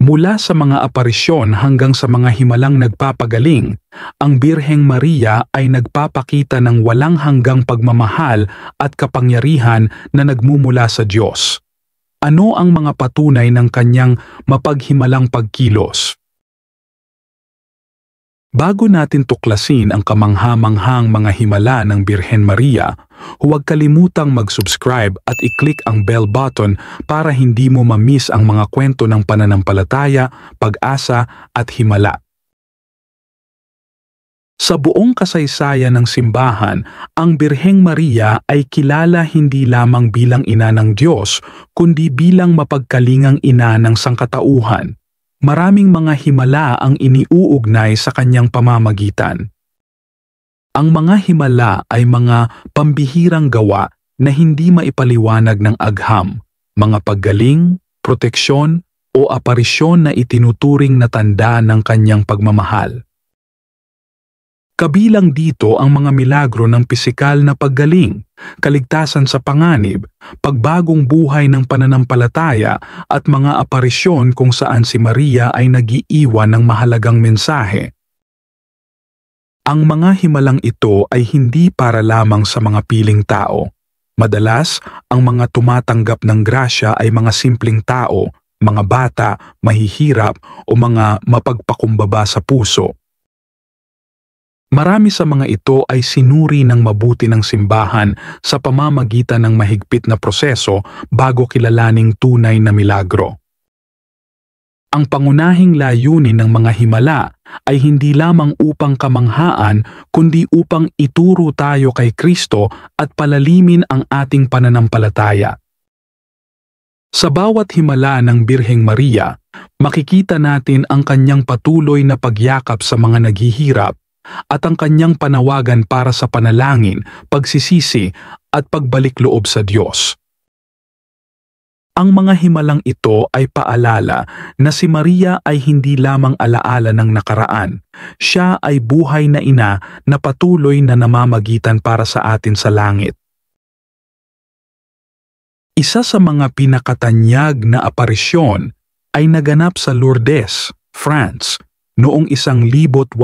Mula sa mga aparisyon hanggang sa mga himalang nagpapagaling, ang Birheng Maria ay nagpapakita ng walang hanggang pagmamahal at kapangyarihan na nagmumula sa Diyos. Ano ang mga patunay ng kanyang mapaghimalang pagkilos? Bago natin tuklasin ang kamangha-manghang mga himala ng Birhen Maria, huwag kalimutang mag-subscribe at i-click ang bell button para hindi mo ma-miss ang mga kwento ng pananampalataya, pag-asa at himala. Sa buong kasaysayan ng simbahan, ang Birheng Maria ay kilala hindi lamang bilang ina ng Diyos, kundi bilang mapagkalingang ina ng sangkatauhan. Maraming mga himala ang iniuugnay sa kanyang pamamagitan. Ang mga himala ay mga pambihirang gawa na hindi maipaliwanag ng agham, mga paggaling, proteksyon o aparisyon na itinuturing na tanda ng kanyang pagmamahal. Kabilang dito ang mga milagro ng pisikal na paggaling, kaligtasan sa panganib, pagbagong buhay ng pananampalataya at mga aparisyon kung saan si Maria ay nag-iiwan ng mahalagang mensahe. Ang mga himalang ito ay hindi para lamang sa mga piling tao. Madalas, ang mga tumatanggap ng grasya ay mga simpleng tao, mga bata, mahihirap o mga mapagpakumbaba sa puso. Marami sa mga ito ay sinuri ng mabuti ng simbahan sa pamamagitan ng mahigpit na proseso bago kilalaning tunay na milagro. Ang pangunahing layunin ng mga himala ay hindi lamang upang kamanghaan kundi upang ituro tayo kay Kristo at palalimin ang ating pananampalataya. Sa bawat himala ng Birheng Maria, makikita natin ang kanyang patuloy na pagyakap sa mga naghihirap at ang kanyang panawagan para sa panalangin, pagsisisi at pagbalik loob sa Diyos. Ang mga himalang ito ay paalala na si Maria ay hindi lamang alaala ng nakaraan. Siya ay buhay na ina na patuloy na namamagitan para sa atin sa langit. Isa sa mga pinakatanyag na aparisyon ay naganap sa Lourdes, France, noong 1858.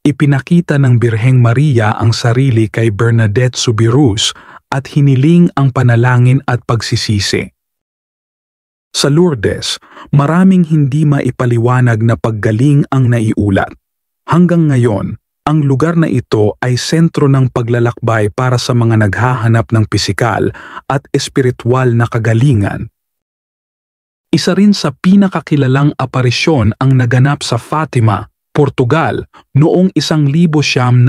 Ipinakita ng Birheng Maria ang sarili kay Bernadette Soubirous at hiniling ang panalangin at pagsisisi. Sa Lourdes, maraming hindi maipaliwanag na paggaling ang naiulat. Hanggang ngayon, ang lugar na ito ay sentro ng paglalakbay para sa mga naghahanap ng pisikal at espiritual na kagalingan. Isa rin sa pinakakilalang aparisyon ang naganap sa Fatima, Portugal, noong 1917.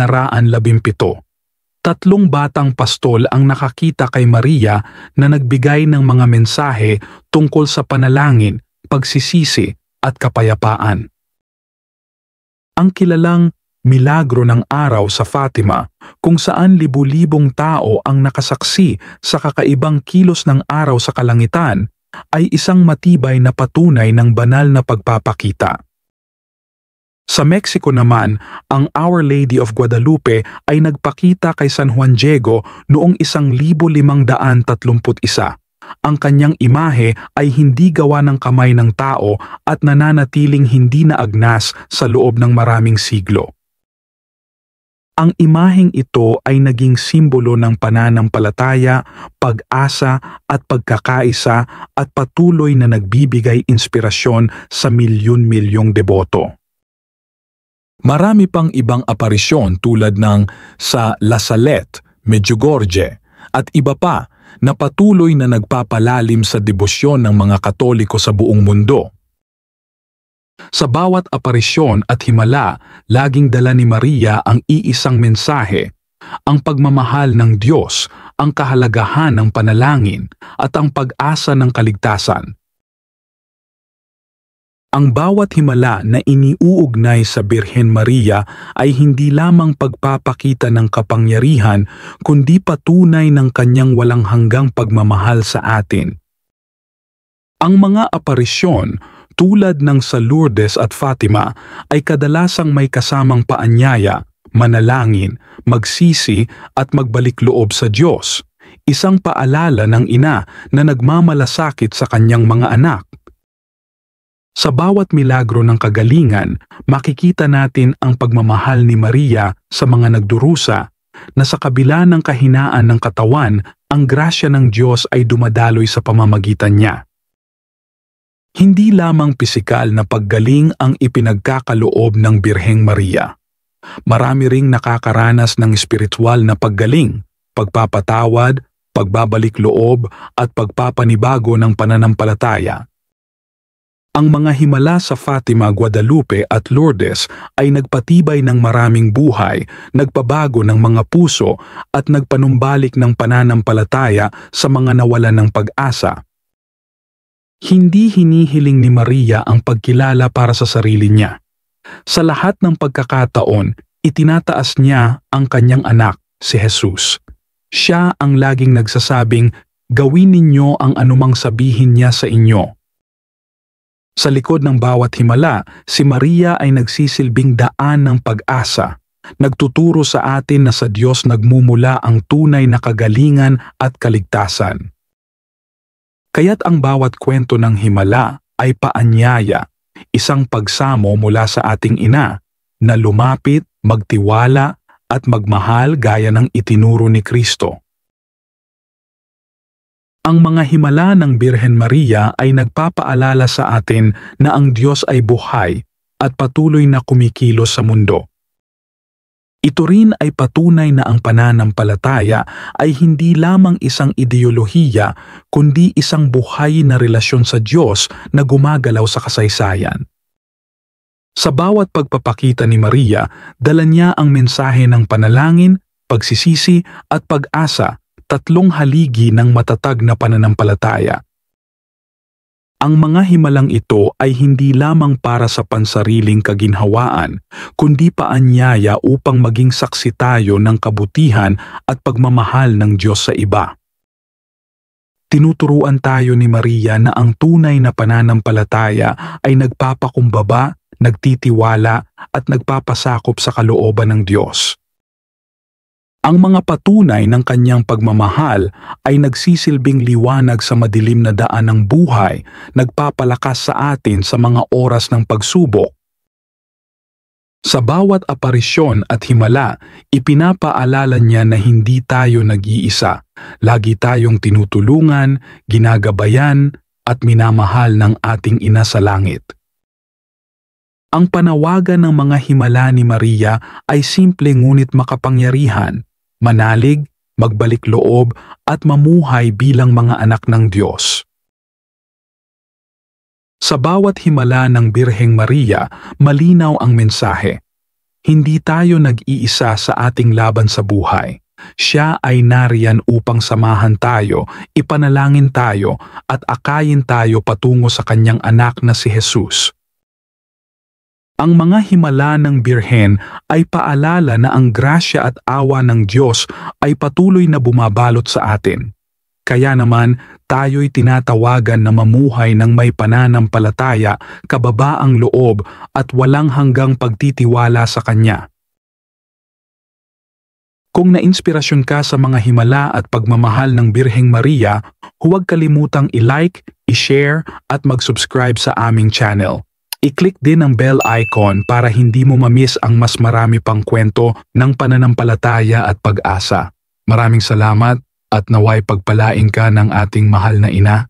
3 batang pastol ang nakakita kay Maria na nagbigay ng mga mensahe tungkol sa panalangin, pagsisisi at kapayapaan. Ang kilalang milagro ng araw sa Fatima, kung saan libu-libong tao ang nakasaksi sa kakaibang kilos ng araw sa kalangitan, ay isang matibay na patunay ng banal na pagpapakita. Sa Mexico naman, ang Our Lady of Guadalupe ay nagpakita kay San Juan Diego noong 1531. Ang kanyang imahe ay hindi gawa ng kamay ng tao at nananatiling hindi naagnas sa loob ng maraming siglo. Ang imaheng ito ay naging simbolo ng pananampalataya, pag-asa at pagkakaisa at patuloy na nagbibigay inspirasyon sa milyon-milyong deboto. Marami pang ibang aparisyon tulad ng sa La Salette, Medjugorje at iba pa na patuloy na nagpapalalim sa debosyon ng mga Katoliko sa buong mundo. Sa bawat aparisyon at himala, laging dala ni Maria ang iisang mensahe, ang pagmamahal ng Diyos, ang kahalagahan ng panalangin, at ang pag-asa ng kaligtasan. Ang bawat himala na iniuugnay sa Birhen Maria ay hindi lamang pagpapakita ng kapangyarihan, kundi patunay ng kanyang walang hanggang pagmamahal sa atin. Ang mga aparisyon, tulad ng sa Lourdes at Fatima, ay kadalasang may kasamang paanyaya, manalangin, magsisi at magbalik loob sa Diyos. Isang paalala ng ina na nagmamalasakit sa kanyang mga anak. Sa bawat milagro ng kagalingan, makikita natin ang pagmamahal ni Maria sa mga nagdurusa na sa kabila ng kahinaan ng katawan, ang grasya ng Diyos ay dumadaloy sa pamamagitan niya. Hindi lamang pisikal na paggaling ang ipinagkakaloob ng Birheng Maria. Marami ring nakakaranas ng espiritual na paggaling, pagpapatawad, pagbabalik loob at pagpapanibago ng pananampalataya. Ang mga himala sa Fatima, Guadalupe at Lourdes ay nagpatibay ng maraming buhay, nagpabago ng mga puso at nagpanumbalik ng pananampalataya sa mga nawalan ng pag-asa. Hindi hinihiling ni Maria ang pagkilala para sa sarili niya. Sa lahat ng pagkakataon, itinataas niya ang kanyang anak, si Jesus. Siya ang laging nagsasabing, "Gawin ninyo ang anumang sabihin niya sa inyo." Sa likod ng bawat himala, si Maria ay nagsisilbing daan ng pag-asa. Nagtuturo sa atin na sa Diyos nagmumula ang tunay na kagalingan at kaligtasan. Kaya't ang bawat kwento ng himala ay paanyaya, isang pagsamo mula sa ating ina na lumapit, magtiwala at magmahal gaya ng itinuro ni Kristo. Ang mga himala ng Birhen Maria ay nagpapaalala sa atin na ang Diyos ay buhay at patuloy na kumikilos sa mundo. Ito rin ay patunay na ang pananampalataya ay hindi lamang isang ideolohiya kundi isang buhay na relasyon sa Diyos na gumagalaw sa kasaysayan. Sa bawat pagpapakita ni Maria, dala niya ang mensahe ng panalangin, pagsisisi at pag-asa, tatlong haligi ng matatag na pananampalataya. Ang mga himalang ito ay hindi lamang para sa pansariling kaginhawaan, kundi paanyaya upang maging saksi tayo ng kabutihan at pagmamahal ng Diyos sa iba. Tinuturuan tayo ni Maria na ang tunay na pananampalataya ay nagpapakumbaba, nagtitiwala at nagpapasakop sa kalooban ng Diyos. Ang mga patunay ng kanyang pagmamahal ay nagsisilbing liwanag sa madilim na daan ng buhay, nagpapalakas sa atin sa mga oras ng pagsubok. Sa bawat aparisyon at himala, ipinapaalala niya na hindi tayo nag-iisa. Lagi tayong tinutulungan, ginagabayan at minamahal ng ating Ina sa langit. Ang panawagan ng mga himala ni Maria ay simple ngunit makapangyarihan. Manalig, magbalik loob at mamuhay bilang mga anak ng Diyos. Sa bawat himala ng Birheng Maria, malinaw ang mensahe. Hindi tayo nag-iisa sa ating laban sa buhay. Siya ay nariyan upang samahan tayo, ipanalangin tayo at akayin tayo patungo sa kanyang anak na si Jesus. Ang mga himala ng Birhen ay paalala na ang grasya at awa ng Diyos ay patuloy na bumabalot sa atin. Kaya naman, tayo'y tinatawagan na mamuhay ng may pananampalataya, kababaang loob at walang hanggang pagtitiwala sa Kanya. Kung nainspirasyon ka sa mga himala at pagmamahal ng Birheng Maria, huwag kalimutang i-like, i-share at mag-subscribe sa aming channel. I-click din ang bell icon para hindi mo ma-miss ang mas marami pang kwento ng pananampalataya at pag-asa. Maraming salamat at naway pagpalain ka ng ating mahal na Ina.